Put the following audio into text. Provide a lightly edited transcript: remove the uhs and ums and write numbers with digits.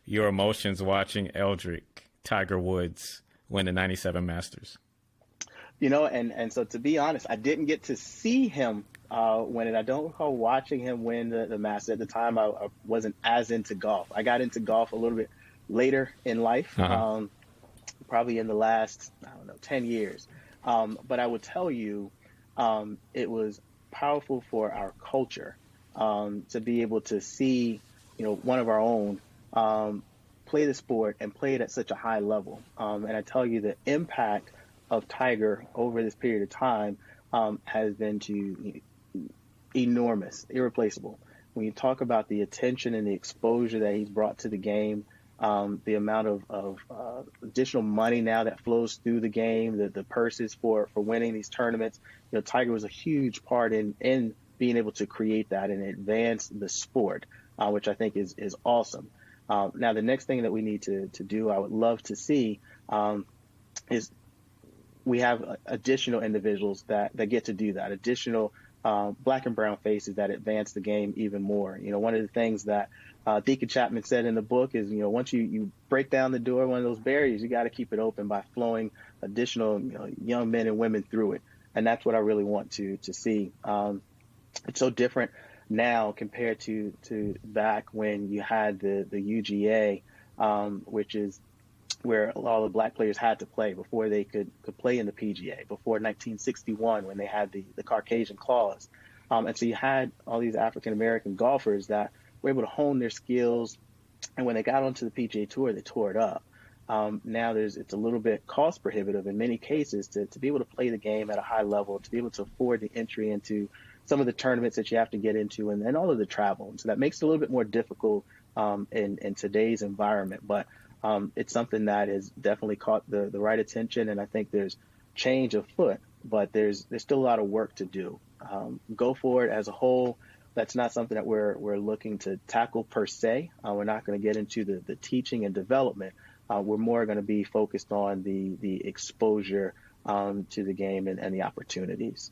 your emotions watching Eldrick Tiger Woods win the '97 Masters? And so to be honest, I didn't get to see him win it. I don't recall watching him win the Masters. At the time, I wasn't as into golf. I got into golf a little bit later in life, Uh-huh. probably in the last, I don't know, 10 years. But I would tell you, it was powerful for our culture to be able to see, one of our own play the sport and play it at such a high level. And I tell you, the impact of Tiger over this period of time has been enormous, irreplaceable. When you talk about the attention and the exposure that he's brought to the game, the amount of additional money now that flows through the game, the purses for winning these tournaments, Tiger was a huge part in being able to create that and advance the sport, which I think is awesome. Now, the next thing that we need to do, I would love to see, is we have additional individuals that get to do that, additional black and brown faces that advance the game even more. One of the things that Deacon Chapman said in the book is, once you break down the door, one of those barriers, you got to keep it open by flowing additional young men and women through it. And that's what I really want to see. It's so different now compared to back when you had the UGA, which is where a lot of the black players had to play before they could play in the PGA, before 1961 when they had the Caucasian clause. And so you had all these African-American golfers that were able to hone their skills, and when they got onto the PGA Tour, they tore it up. Now it's a little bit cost prohibitive in many cases to be able to play the game at a high level, to be able to afford the entry into some of the tournaments that you have to get into and all of the travel. And so that makes it a little bit more difficult in today's environment. But it's something that has definitely caught the right attention, and I think there's change afoot, but there's still a lot of work to do. Go for it as a whole. That's not something that we're looking to tackle per se. We're not going to get into the teaching and development. We're more going to be focused on the exposure to the game and the opportunities.